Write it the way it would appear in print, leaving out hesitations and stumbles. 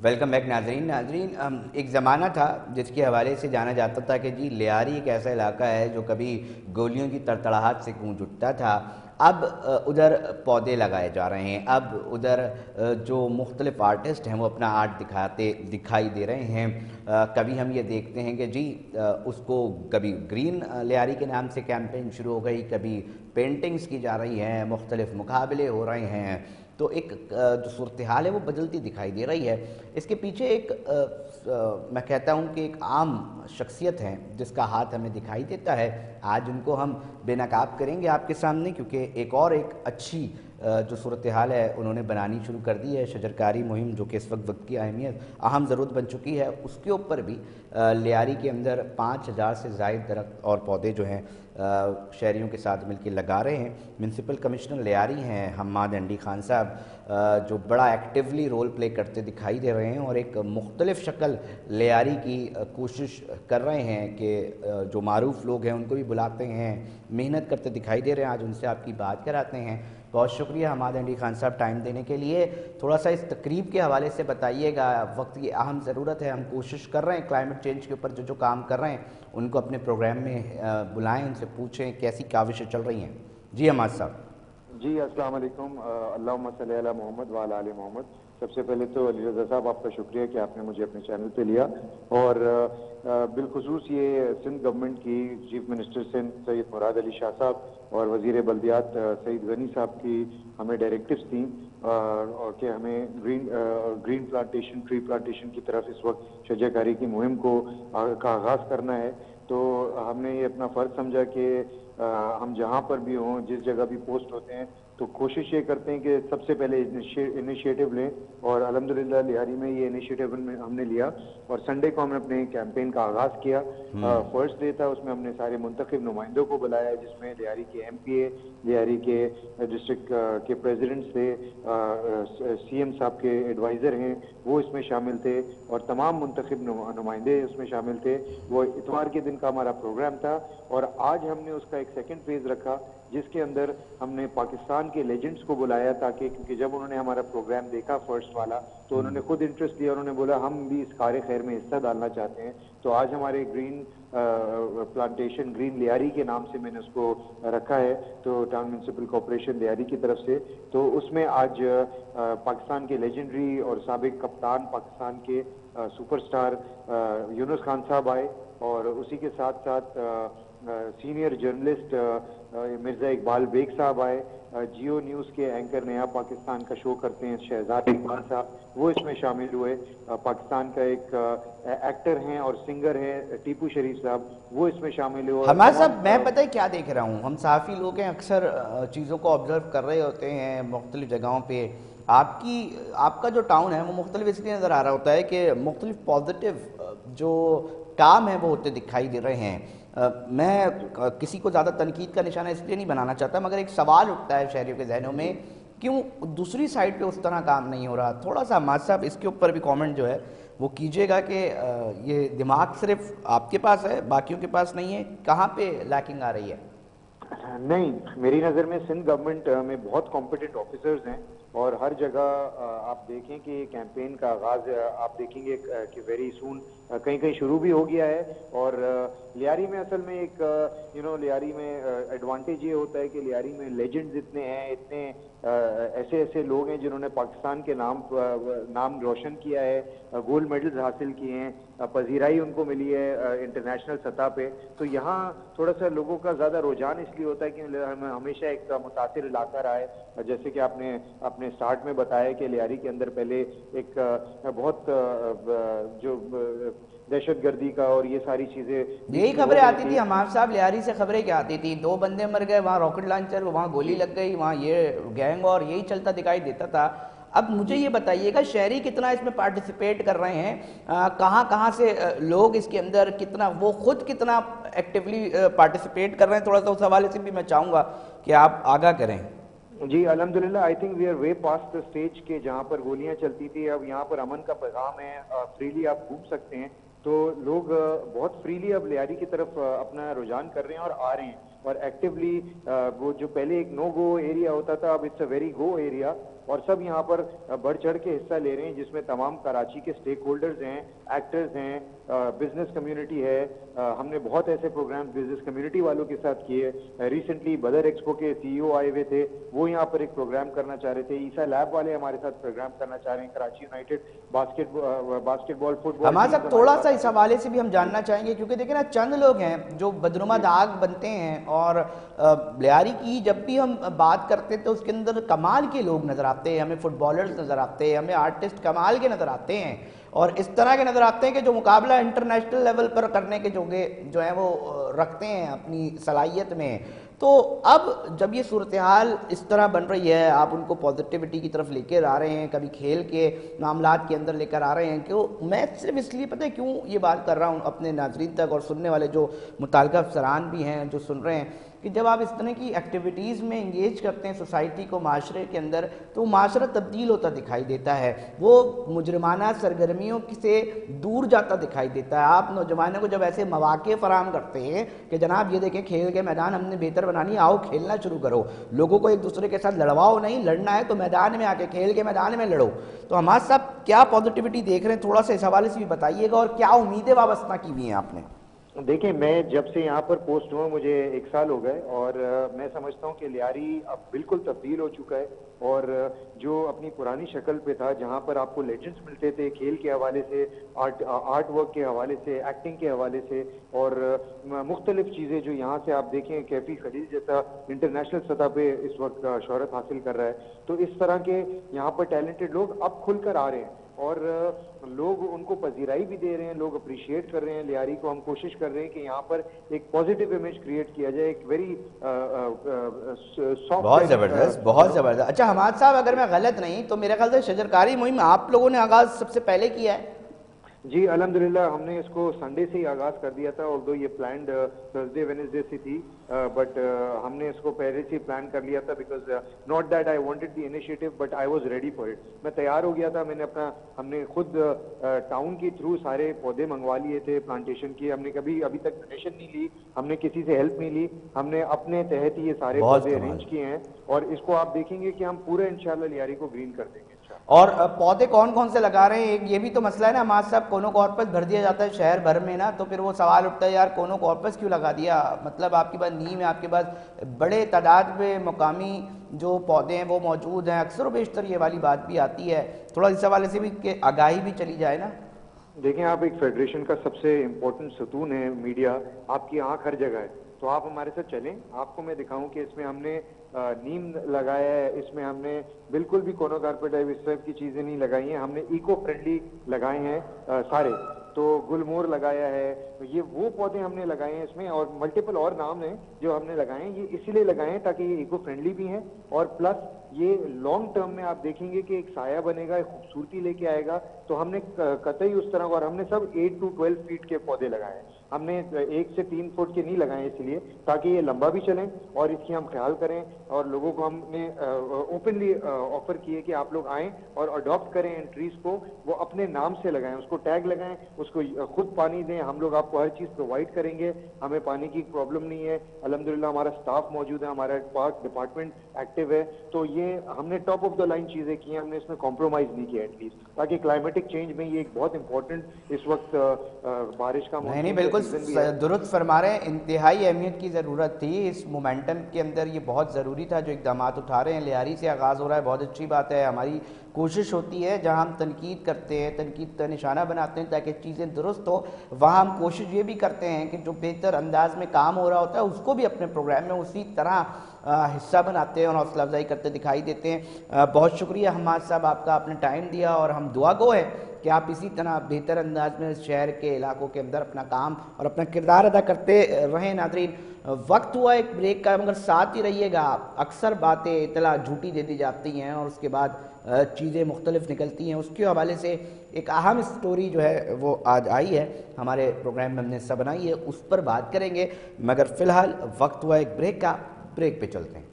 Welcome back ناظرین ایک زمانہ تھا جس کے حوالے سے جانا جاتا تھا کہ جی لیاری ایک ایسا علاقہ ہے جو کبھی گولیوں کی تڑتڑاہٹ سے گونج اٹھتا تھا. اب ادھر پودے لگائے جا رہے ہیں. اب ادھر جو مختلف آرٹسٹ ہیں وہ اپنا آرٹ دکھائی دے رہے ہیں. کبھی ہم یہ دیکھتے ہیں کہ جی اس کو کبھی گرین لیاری کے نام سے کیمپین شروع ہو گئی, کبھی پینٹنگز کی جا رہی ہیں, مختلف مقابلے ہو رہے ہیں. تو ایک جو صورتحال ہے وہ بدلتی دکھائی دے رہی ہے. اس کے پیچھے ایک میں کہتا ہوں کہ ایک عام شخصیت ہے جس کا ہاتھ ہمیں دکھائی دیتا ہے. آج ان کو ہم بے نقاب کریں گے آپ کے سامنے, کیونکہ ایک اچھی جو صورتحال ہے انہوں نے بنانی شروع کر دی ہے. شجرکاری مہم جو کہ اس وقت کی اہم ضرورت بن چکی ہے, اس کے اوپر بھی لیاری کے اندر 5000 سے زائد درخت اور پودے جو ہیں شہریوں کے ساتھ مل کے لگا رہے ہیں. میونسپل کمشنر لیاری ہیں حماد انڈی خان صاحب, جو بڑا ایکٹیولی رول پلے کرتے دکھائی دے رہے ہیں اور ایک مختلف شکل لیاری کی کوشش کر رہے ہیں کہ جو معروف لوگ ہیں ان کو بھی بلاتے ہیں, محنت کرتے دکھائی دے رہے ہیں. آج ان سے آپ کی بات کراتے ہیں. بہت شکریہ حماد انڈی خان صاحب ٹائم دینے کے لیے. تھوڑا سا اس تقریب کے حوالے سے بتائیے گا, وقت کی اہم ضرورت ہے. ہم کوشش کر رہے ہیں کلائمیٹ چینج کے اوپر جو کام کر رہے ہیں ان کو اپنے پروگرام میں بلائیں, ان سے پوچھیں کیسی کاوشیں چل رہی ہیں. جی حماد صاحب. جی السلام علیکم. اللہم صلی علی محمد وعلی آل محمد. سب سے پہلے تو علی رضا صاحب آپ کا شکریہ کہ آپ نے مجھے اپنے چینل پہ لیا, اور بالخصوص یہ سندھ گورنمنٹ کی چیف منسٹر سندھ سید مراد علی شاہ صاحب اور وزیر بلدیات سعید غنی صاحب کی ہمیں ڈائریکٹیوز تھیں اور کہ ہمیں گرین پلانٹیشن, ٹری پلانٹیشن کی طرف اس وقت شجرکاری کی مہم کا آغاز کرنا ہے. تو ہم نے یہ اپنا فرض سمجھا کہ ہم جہاں پر بھی ہوں, جس جگہ بھی پوسٹ ہوتے ہیں, تو کوشش یہ کرتے ہیں کہ سب سے پہلے انیشیٹو لیں, اور الحمدللہ لیاری میں یہ انیشیٹو ہم نے لیا, اور سنڈے کو ہم نے اپنے کیمپین کا آغاز کیا. فرسٹ ڈے تھا, اس میں ہم نے سارے منتخب نمائندوں کو بلایا, جس میں لیاری کے ایم پی اے, لیاری کے ڈسٹرکٹ کے پریزیڈنٹس تھے, سی ایم صاحب کے ایڈوائزر ہیں وہ اس میں شامل تھے, اور تمام منتخب نمائندے اس میں شامل تھے. وہ اتوار کے دن کا ہمارا پروگرام تھا, اور آج ہم نے اس کا ایک سیکنڈ فیز رکھا جس کے اندر ہم نے پاکستان کے لیجنڈز کو بلایا, تاکہ کیونکہ جب انہوں نے ہمارا پروگرام دیکھا فرسٹ والا تو انہوں نے خود انٹرسٹ لیا, انہوں نے بولا ہم بھی اس کار خیر میں حصہ ڈالنا چاہتے ہیں. تو آج ہمارے گرین پلانٹیشن, گرین لیاری کے نام سے میں نے اس کو رکھا ہے, تو ٹاؤن میونسپل کارپوریشن لیاری کی طرف سے. تو اس میں آج پاکستان کے لیجنڈری اور سابق کپتان پاکستان کے سپر سٹار یونس خان صاحب آئے, اور اسی کے ساتھ ساتھ سینئر جرنلسٹ مرزا اقبال بیگ صاحب آئے, جیو نیوز کے اینکر نیا پاکستان کا شو کرتے ہیں شہزاد اقبال صاحب, وہ اس میں شامل ہوئے. پاکستان کا ایک ایکٹر ہیں اور سنگر ہیں ٹیپو شریف صاحب, وہ اس میں شامل ہوئے. حماد صاحب میں پتہ ہے کیا دیکھ رہا ہوں, ہم صحافی لوگ ہیں, اکثر چیزوں کو آبزرو کر رہے ہوتے ہیں مختلف جگہوں پہ. آپ کا جو ٹاؤن ہے وہ مختلف اس لیے نظر آ رہا ہوتا ہے کہ مختلف پازیٹیو جو کام ہیں وہ ہوتے دکھائی دے رہے ہیں. میں کسی کو زیادہ تنقید کا نشانہ اس لیے نہیں بنانا چاہتا, مگر ایک سوال اٹھتا ہے شہریوں کے ذہنوں میں, کیوں دوسری سائڈ پہ اس طرح کام نہیں ہو رہا. تھوڑا سا حماد صاحب اس کے اوپر بھی کامنٹ جو ہے وہ کیجیے گا کہ یہ دماغ صرف آپ کے پاس ہے, باقیوں کے پاس نہیں ہے, کہاں پہ لیکنگ آ رہی ہے؟ نہیں, میری نظر میں سندھ گورنمنٹ میں بہت کمپیٹنٹ آفیسرز ہیں, اور ہر جگہ آپ دیکھیں کہ کیمپین کا آغاز آپ دیکھیں گے کہ ویری سون کہیں کہیں شروع بھی ہو گیا ہے. اور لیاری میں اصل میں ایک لیاری میں ایڈوانٹیج یہ ہوتا ہے کہ لیاری میں لیجنڈز اتنے ہیں, اتنے ایسے لوگ ہیں جنہوں نے پاکستان کے نام روشن کیا ہے, گولڈ میڈلز حاصل کیے ہیں, پذیرائی ان کو ملی ہے انٹرنیشنل سطح پہ. تو یہاں تھوڑا سا لوگوں کا زیادہ رجحان اس لیے ہوتا ہے کہ ہمیشہ ایک متاثر علاقہ رہا ہے, جیسے کہ آپ نے اپنے سٹارٹ میں بتایا کہ لیاری کے اندر پہلے ایک بہت جو دہشت گردی کا اور یہ ساری چیزیں یہی خبریں آتی تھی حماد صاحب, لیاری سے خبریں کیا آتی تھی, 2 بندے مر گئے, وہاں راکٹ لانچر, وہاں گولی لگ گئی, وہاں یہ گینگ, اور یہی چلتا دکھائی دیتا تھا. اب مجھے یہ بتائیے گا شہری کتنا اس میں پارٹیسپیٹ کر رہے ہیں, کہاں سے لوگ اس کے اندر کتنا, وہ خود کتنا ایکٹیولی پارٹیسپیٹ کر رہے ہیں, تھوڑا سا اس حوالے سے بھی میں چاہوں گا کہ آپ آگاہ کریں. جی الحمدللہ, I think we are way past the stage کہ جہاں پر گولیاں چلتی تھی اب یہاں پر امن کا پیغام ہے, فریلی آپ گھوم سکتے ہیں. تو لوگ بہت فریلی اب لیاری کی طرف اپنا رجحان کر رہے ہیں اور آ رہے ہیں. اور ایکٹیولی وہ جو پہلے ایک نو گو ایریا ہوتا تھا اب it's a very go area اور سب یہاں پر بڑھ چڑھ کے حصہ لے رہے ہیں جس میں تمام کراچی کے سٹیک ہولڈرز ہیں, ایکٹرز ہیں, بزنس کمیونٹی ہے. ہم نے بہت ایسے پروگرام بزنس کمیونٹی والوں کے ساتھ کیے. ریسنٹلی بدر ایکسپو کے سی ای او آئے ہوئے تھے, وہ یہاں پر ایک پروگرام کرنا چاہ رہے تھے. عیسیٰ لیب والے ہمارے ساتھ پروگرام کرنا چاہ رہے ہیں. کراچی یونائٹیڈ باسکٹ بال فٹ بال. ہمارے ساتھ تھوڑا سا اس حوالے سے بھی ہم جاننا چاہیں گے کیونکہ دیکھیں نا چند لوگ ہیں جو بدنما داغ بنتے ہیں اور لیاری کی جب بھی ہم بات کرتے ہیں تو اس کے اندر کمال کے لوگ نظر آتے ہیں, ہمیں فٹ بالرز نظر آتے ہیں, ہمیں آرٹسٹ کمال کے نظر آتے ہیں اور اس طرح کے نظر آتے ہیں کہ جو مقابلہ انٹرنیشنل لیول پر کرنے کے جو ہیں وہ رکھتے ہیں اپنی صلاحیت میں. تو اب جب یہ صورتحال اس طرح بن رہی ہے, آپ ان کو پازیٹیوٹی کی طرف لے کر آ رہے ہیں, کبھی کھیل کے معاملات کے اندر لے کر آ رہے ہیں, کہ میں صرف اس لیے پتہ ہے کیوں یہ بات کر رہا ہوں اپنے ناظرین تک اور سننے والے جو متعلقہ افسران بھی ہیں جو سن رہے ہیں, کہ جب آپ اس طرح کی ایکٹیویٹیز میں انگیج کرتے ہیں سوسائٹی کو, معاشرے کے اندر, تو معاشرہ تبدیل ہوتا دکھائی دیتا ہے, وہ مجرمانہ سرگرمیوں سے دور جاتا دکھائی دیتا ہے. آپ نوجوانوں کو جب ایسے مواقع فراہم کرتے ہیں کہ جناب یہ دیکھیں کھیل کے میدان ہم نے بہتر بنانی, آؤ کھیلنا شروع کرو, لوگوں کو ایک دوسرے کے ساتھ لڑواؤ نہیں, لڑنا ہے تو میدان میں آ کے کھیل کے میدان میں لڑو. تو ہمارے صاحب کیا پازیٹیوٹی دیکھ رہے ہیں, تھوڑا سا اس حوالے سے بھی بتائیے گا, اور کیا امیدیں وابستہ کی ہوئی ہیں آپ نے؟ دیکھیں میں جب سے یہاں پر پوسٹ ہوا مجھے 1 سال ہو گئے اور میں سمجھتا ہوں کہ لیاری اب بالکل تبدیل ہو چکا ہے اور جو اپنی پرانی شکل پہ تھا جہاں پر آپ کو لیجنڈز ملتے تھے کھیل کے حوالے سے, آرٹ ورک کے حوالے سے, ایکٹنگ کے حوالے سے اور مختلف چیزیں جو یہاں سے آپ دیکھیں کیفی خلیل جیسا انٹرنیشنل سطح پہ اس وقت شہرت حاصل کر رہا ہے, تو اس طرح کے یہاں پر ٹیلنٹڈ لوگ اب کھل کر آ رہے ہیں اور لوگ ان کو پذیرائی بھی دے رہے ہیں, لوگ اپریشیٹ کر رہے ہیں لیاری کو. ہم کوشش کر رہے ہیں کہ یہاں پر ایک پازیٹیو امیج کریٹ کیا جائے, ایک ویری سافٹ. بہت زبردست, بہت زبردست. اچھا حماد صاحب اگر میں غلط نہیں تو میرے خیال سے شجرکاری مہم آپ لوگوں نے آغاز سب سے پہلے کیا ہے؟ جی الحمدللہ ہم نے اس کو سنڈے سے ہی آغاز کر دیا تھا, اور یہ پلانڈ تھرسڈے وینسڈے سے تھی, بٹ ہم نے اس کو پہلے سے ہی پلان کر لیا تھا because not that I wanted the initiative but I was ready for it. میں تیار ہو گیا تھا, میں نے ہم نے خود ٹاؤن کے تھرو سارے پودے منگوا لیے تھے پلانٹیشن کی. ہم نے کبھی ابھی تک ڈونیشن نہیں لی, ہم نے کسی سے ہیلپ نہیں لی, ہم نے اپنے تحت ہی یہ سارے پودے ارینج کیے ہیں اور اس کو آپ دیکھیں گے کہ ہم پورے انشاءاللہ لیاری کو گرین کر دیں گے. اور پودے کون کون سے لگا رہے ہیں؟ یہ بھی تو مسئلہ ہے نا ہمارے صاحب, کونو کارپس بھر دیا جاتا ہے شہر بھر میں نا, تو پھر وہ سوال اٹھتا ہے یار کونو کارپس کیوں لگا دیا, مطلب آپ کے پاس نیم ہے, آپ کے پاس بڑے تعداد میں مقامی جو پودے ہیں وہ موجود ہیں, اکثر و بیشتر یہ والی بات بھی آتی ہے. تھوڑا اس حوالے سے بھی کہ آگاہی بھی چلی جائے نا. دیکھیں آپ ایک فیڈریشن کا سب سے امپورٹنٹ ستون ہے میڈیا, آپ کی آنکھ ہر جگہ ہے, تو آپ ہمارے ساتھ چلیں, آپ کو میں دکھاؤں کہ اس میں ہم نے نیم لگایا ہے, اس میں ہم نے بالکل بھی کونو کارپیٹ اس ٹائپ کی چیزیں نہیں لگائی ہیں, ہم نے ایکو فرینڈلی لگائے ہیں سارے. تو گل مور لگایا ہے, یہ وہ پودے ہم نے لگائے ہیں اس میں, اور ملٹیپل اور نام ہیں جو ہم نے لگائے ہیں. یہ اسی لیے لگائے ہیں تاکہ یہ ایکو فرینڈلی بھی ہیں اور پلس یہ لانگ ٹرم میں آپ دیکھیں گے کہ ایک سایہ بنے گا, ایک خوبصورتی لے کے آئے گا. تو ہم نے قطعی اس طرح, اور ہم نے سب 8 to 12 فیٹ کے پودے لگائے ہیں, ہم نے 1 سے 3 فٹ کے نہیں لگائے اس لیے تاکہ یہ لمبا بھی چلیں اور اس کی ہم خیال کریں. اور لوگوں کو ہم نے اوپنلی آفر کیے کہ آپ لوگ آئیں اور اڈاپٹ کریں ان ٹریز کو, وہ اپنے نام سے لگائیں, اس کو ٹیگ لگائیں, اس کو خود پانی دیں. ہم لوگ آپ کو ہر چیز پرووائڈ کریں گے, ہمیں پانی کی پرابلم نہیں ہے. الحمدللہ ہمارا سٹاف موجود ہے, ہمارا پارک ڈپارٹمنٹ ایکٹیو ہے. تو یہ ہم نے ٹاپ آف دا لائن چیزیں کی ہیں, ہم نے اس میں کمپرومائز نہیں کیا ایٹ لیسٹ, تاکہ کلائمیٹک چینج میں یہ ایک بہت امپورٹنٹ اس وقت بارش کا موسم نہیں بالکل درست فرما رہے ہیں, انتہائی اہمیت کی ضرورت تھی اس مومنٹم کے اندر, یہ بہت ضروری تھا جو اقدامات اٹھا رہے ہیں. لیاری سے آغاز ہو رہا ہے, بہت اچھی بات ہے. ہماری کوشش ہوتی ہے جہاں ہم تنقید کرتے ہیں, تنقید کا نشانہ بناتے ہیں تاکہ چیزیں درست ہو, وہاں ہم کوشش یہ بھی کرتے ہیں کہ جو بہتر انداز میں کام ہو رہا ہوتا ہے اس کو بھی اپنے پروگرام میں اسی طرح حصہ بناتے ہیں اور حوصلہ افزائی کرتے دکھائی دیتے ہیں. بہت شکریہ حماد صاحب, آپ کا آپ نے ٹائم دیا, اور ہم دعا گو ہے کہ آپ اسی طرح بہتر انداز میں شہر کے علاقوں کے اندر اپنا کام اور اپنا کردار ادا کرتے رہیں. ناظرین وقت ہوا ایک بریک کا, مگر ساتھ ہی رہیے گا. اکثر باتیں اطلاع جھوٹی دے دی جاتی ہیں اور اس کے بعد چیزیں مختلف نکلتی ہیں. اس کے حوالے سے ایک اہم سٹوری جو ہے وہ آج آئی ہے ہمارے پروگرام میں, ہم نے حصہ بنائی ہے, اس پر بات کریں گے. مگر فی الحال وقت ہوا ایک بریک کا, بریک پہ چلتے ہیں.